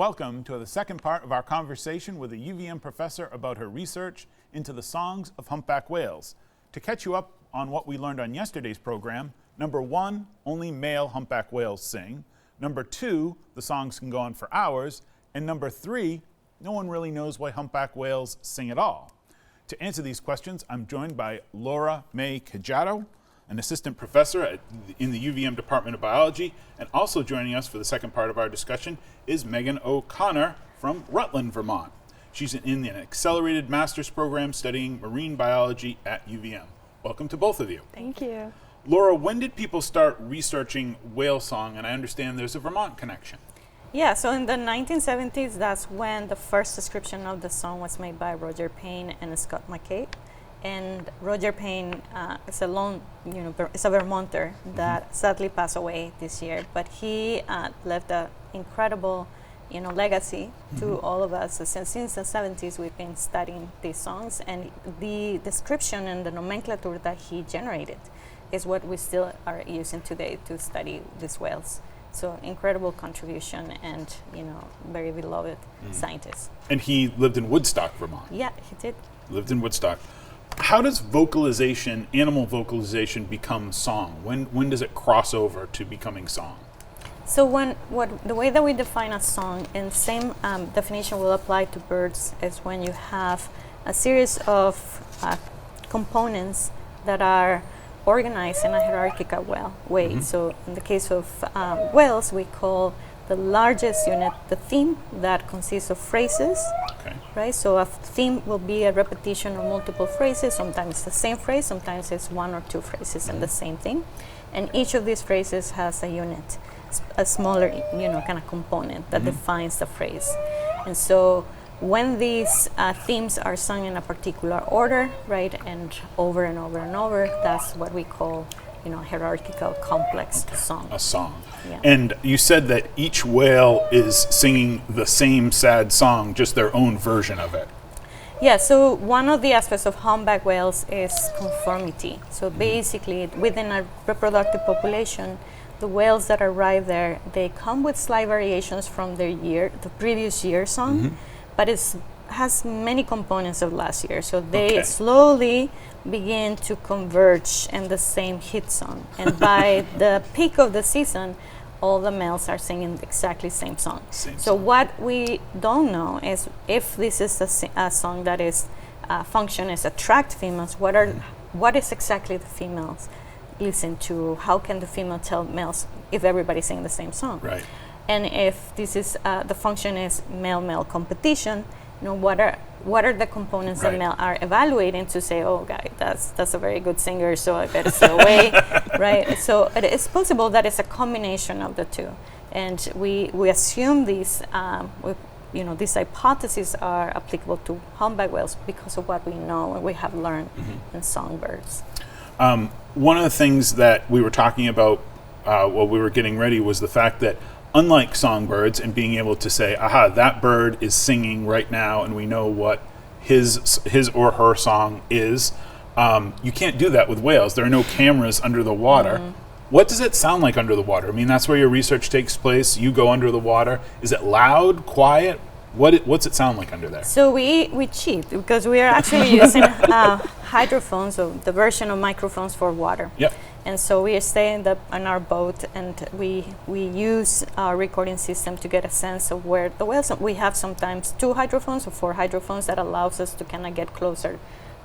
welcome to the second part of our conversation with a UVM professor about her research into the songs of humpback whales. To catch you up on what we learned on yesterday's program, number 1, only male humpback whales sing. Number 2, the songs can go on for hours. And number 3, no one really knows why humpback whales sing at all. To answer these questions, I'm joined by Laura May-Collado, an assistant professor in the UVM Department of Biology, and also joining us for the second part of our discussion is Megan O'Connor from Rutland, Vermont. She's in an accelerated master's program studying marine biology at UVM. Welcome to both of you. Thank you. Laura, when did people start researching whale song? And I understand there's a Vermont connection. Yeah, so in the 1970s, that's when the first description of the song was made by Roger Payne and Scott McKay. And Roger Payne is a Vermonter that sadly passed away this year, but he left an incredible, legacy to all of us. Since the 70s, we've been studying these songs, and the description and the nomenclature that he generated is what we still are using today to study these whales. So incredible contribution, and very beloved scientist. And he lived in Woodstock, Vermont. Yeah, he did. Lived in Woodstock. How does vocalization, animal vocalization, become song? When does it cross over to becoming song? So the way that we define a song, and same definition will apply to birds, is when you have a series of components that are organized in a hierarchical way. Mm-hmm. So in the case of whales, we call the largest unit the theme, that consists of phrases. Okay. Right? So a theme will be a repetition of multiple phrases. Sometimes the same phrase, sometimes it's one or two phrases and the same thing. And each of these phrases has a unit, a smaller, kind of component that defines the phrase. And so when these themes are sung in a particular order, right, and over and over and over, that's what we call, hierarchical complex song. A song. Yeah. And you said that each whale is singing the same sad song, just their own version of it. Yeah, so one of the aspects of humpback whales is conformity. So basically, within a reproductive population, the whales that arrive there, they come with slight variations from the previous year's song, but it has many components of last year. So they slowly begin to converge in the same hit song. And by the peak of the season, all the males are singing exactly the same song. What we don't know is if this is a song that is function as attract females, what is exactly the females listen to? How can the female tell males if everybody's singing the same song? Right. And if this is the function is male-male competition, what are the components that male are evaluating to say, oh, guy, that's a very good singer, so I better stay away, right? So it's possible that it's a combination of the two, and we assume these these hypotheses are applicable to humpback whales because of what we know and we have learned in songbirds. One of the things that we were talking about while we were getting ready was the fact that unlike songbirds and being able to say, aha, that bird is singing right now and we know what his or her song is, you can't do that with whales. There are no cameras under the water. What does it sound like under the water? I mean, that's where your research takes place. You go under the water. Is it loud, quiet? What's it sound like under there? So we cheat because we are actually using hydrophones, so the version of microphones for water. Yep. And so we stay in our boat, and we use our recording system to get a sense of where the whales. We have sometimes 2 hydrophones or 4 hydrophones that allows us to kind of get closer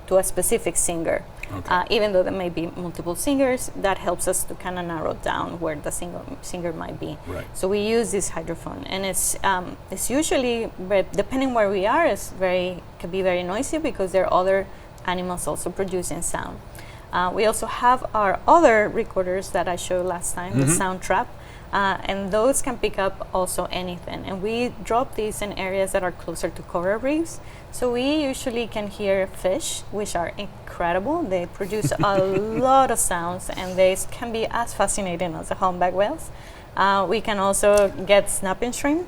to a specific singer. Okay. Even though there may be multiple singers, that helps us to kind of narrow down where the singer might be. Right. So we use this hydrophone, and it's usually, depending where we are, can be very noisy because there are other animals also producing sound. We also have our other recorders that I showed last time, the sound trap, and those can pick up also anything. And we drop these in areas that are closer to coral reefs. So we usually can hear fish, which are incredible. They produce a lot of sounds, and they can be as fascinating as the humpback whales. We can also get snapping shrimp,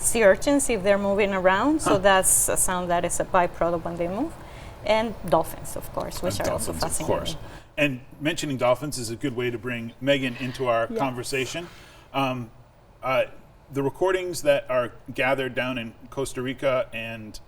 sea urchins if they're moving around. So that's a sound that is a byproduct when they move. And dolphins, of course, which are also fascinating. Of course. And mentioning dolphins is a good way to bring Megan into our conversation. the recordings that are gathered down in Costa Rica and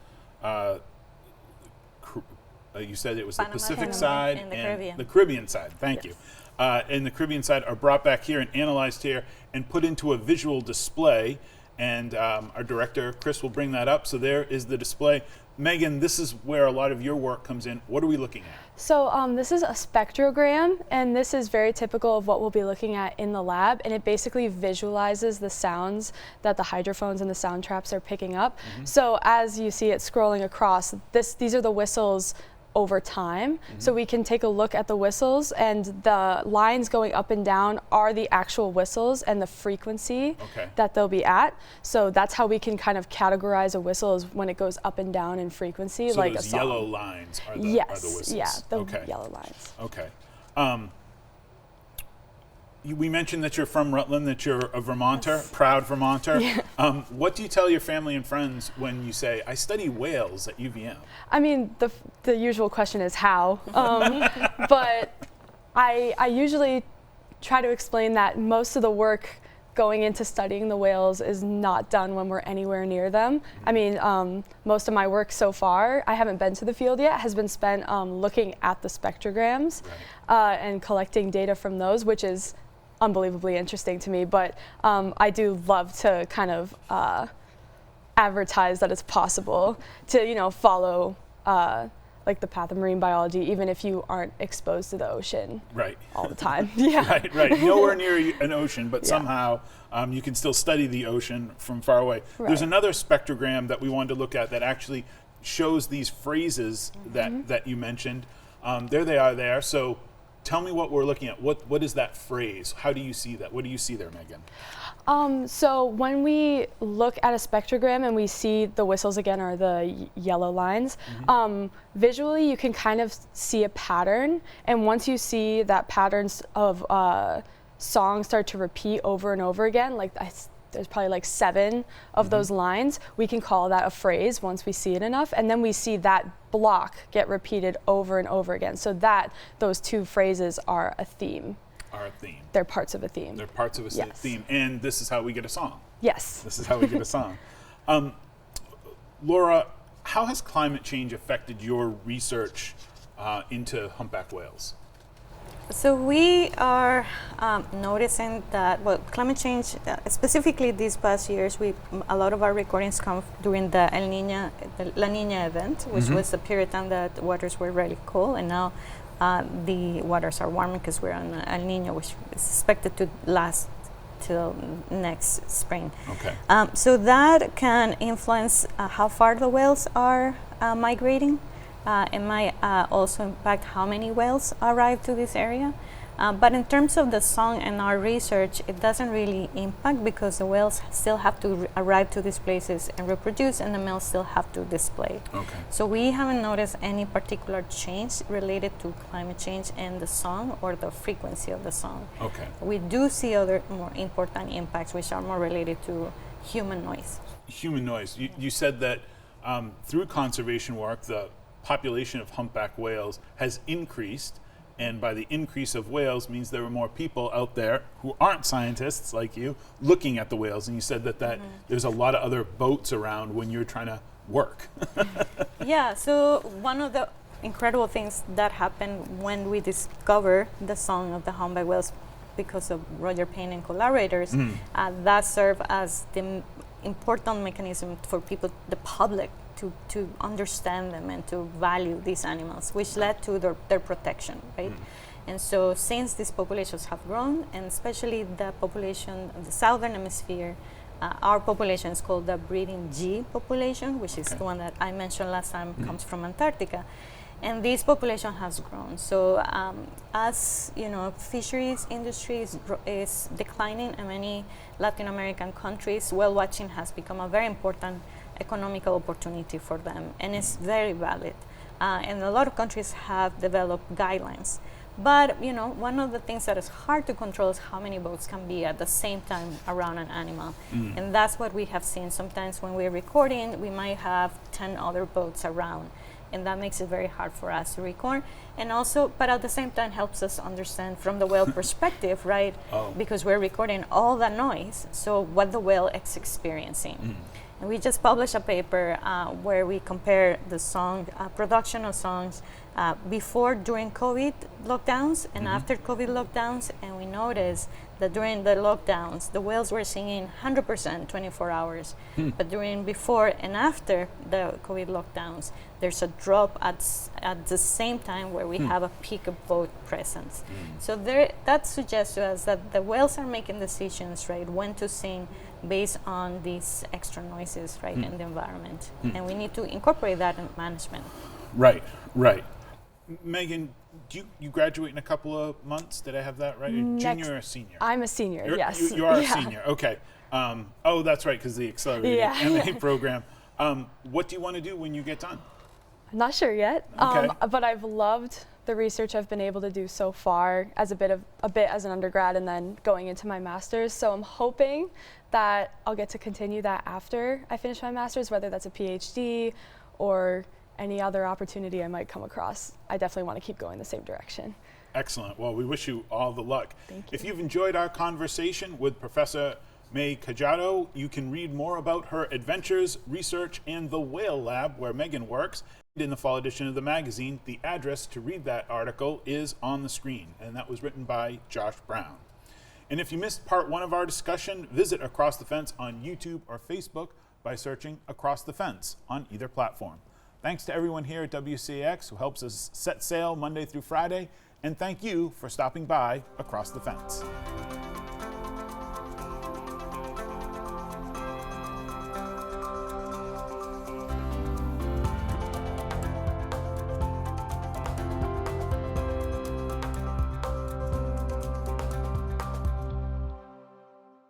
you said it was Panama, the Pacific Panama, side and the Caribbean. the Caribbean side. Thank Yes. you. And the Caribbean side are brought back here and analyzed here and put into a visual display. And our director, Chris, will bring that up. So there is the display. Megan, this is where a lot of your work comes in. What are we looking at? So this is a spectrogram, and this is very typical of what we'll be looking at in the lab, and it basically visualizes the sounds that the hydrophones and the sound traps are picking up. So as you see it scrolling across, these are the whistles over time. So we can take a look at the whistles, and the lines going up and down are the actual whistles and the frequency that they'll be at. So that's how we can kind of categorize a whistle, is when it goes up and down in frequency, So like those a song. yellow lines are the whistles. Yeah, the yellow lines. Okay. We mentioned that you're from Rutland, that you're a Vermonter, proud Vermonter. Yeah. What do you tell your family and friends when you say, I study whales at UVM? I mean, the usual question is how, but I usually try to explain that most of the work going into studying the whales is not done when we're anywhere near them. I mean, most of my work so far, I haven't been to the field yet, has been spent looking at the spectrograms and collecting data from those, which is unbelievably interesting to me. But I do love to kind of advertise that it's possible to, follow like the path of marine biology, even if you aren't exposed to the ocean all the time. Right. Nowhere near an ocean, but somehow you can still study the ocean from far away. There's another spectrogram that we wanted to look at that actually shows these phrases that you mentioned. There they are there. So tell me what we're looking at. What is that phrase? How do you see that? What do you see there, Megan? So when we look at a spectrogram and we see the whistles again, or the yellow lines, visually you can kind of see a pattern. And once you see that patterns of songs start to repeat over and over again, like there's probably like 7 of those lines, we can call that a phrase once we see it enough. And then we see that block get repeated over and over again. So those 2 phrases are a theme. They're parts of a theme. They're parts of a theme. And this is how we get a song. Yes. This is how we get a song. Laura, how has climate change affected your research into humpback whales? So we are noticing that, climate change, specifically these past years, a lot of our recordings come during the La Niña event, which was the period time that waters were really cold, and now the waters are warming because we're on El Niño, which is expected to last till next spring. So that can influence how far the whales are migrating. It might also impact how many whales arrive to this area. But in terms of the song and our research, it doesn't really impact because the whales still have to arrive to these places and reproduce, and the males still have to display. So we haven't noticed any particular change related to climate change in the song or the frequency of the song. We do see other more important impacts, which are more related to human noise. Human noise. You said that through conservation work, the population of humpback whales has increased, and by the increase of whales means there are more people out there who aren't scientists like you looking at the whales. And you said that there's a lot of other boats around when you're trying to work. Yeah, so one of the incredible things that happened when we discovered the song of the humpback whales, because of Roger Payne and collaborators, that served as the important mechanism for people, the public, to understand them and to value these animals, which led to their protection, right? And so since these populations have grown, and especially the population of the southern hemisphere, our population is called the breeding G population, which is the one that I mentioned last time, comes from Antarctica. And this population has grown. So as you know, fisheries industry is declining in many Latin American countries. Whale watching has become a very important economical opportunity for them, and it's very valid. And a lot of countries have developed guidelines. But one of the things that is hard to control is how many boats can be at the same time around an animal. And that's what we have seen. Sometimes when we're recording, we might have 10 other boats around. and that makes it very hard for us to record. And also, but at the same time helps us understand from the whale perspective, right? Because we're recording all that noise, so what the whale is experiencing. And we just published a paper where we compare the song production of songs before, during COVID lockdowns and after COVID lockdowns, and we noticed that during the lockdowns, the whales were singing 100% 24 hours. But during before and after the COVID lockdowns, there's a drop at the same time where we have a peak of both presence. So that suggests to us that the whales are making decisions, right, when to sing based on these extra noises, right, in the environment. And we need to incorporate that in management. Right, right. Megan, do you graduate in a couple of months? Did I have that right? Junior or senior? I'm a senior, yes. You are a senior, okay. Oh, that's right, because the accelerated MA program. What do you want to do when you get done? I'm not sure yet, Okay. But I've loved the research I've been able to do so far as a bit as an undergrad and then going into my master's. So I'm hoping that I'll get to continue that after I finish my master's, whether that's a PhD or any other opportunity I might come across. I definitely want to keep going the same direction. Excellent. Well, we wish you all the luck. Thank you. If you've enjoyed our conversation with Professor May-Collado, you can read more about her adventures, research, and the Whale Lab, where Megan works, in the fall edition of the magazine. The address to read that article is on the screen, and that was written by Josh Brown. And if you missed part 1 of our discussion, visit Across the Fence on YouTube or Facebook by searching Across the Fence on either platform. Thanks to everyone here at WCAX who helps us set sail Monday through Friday, and thank you for stopping by Across the Fence.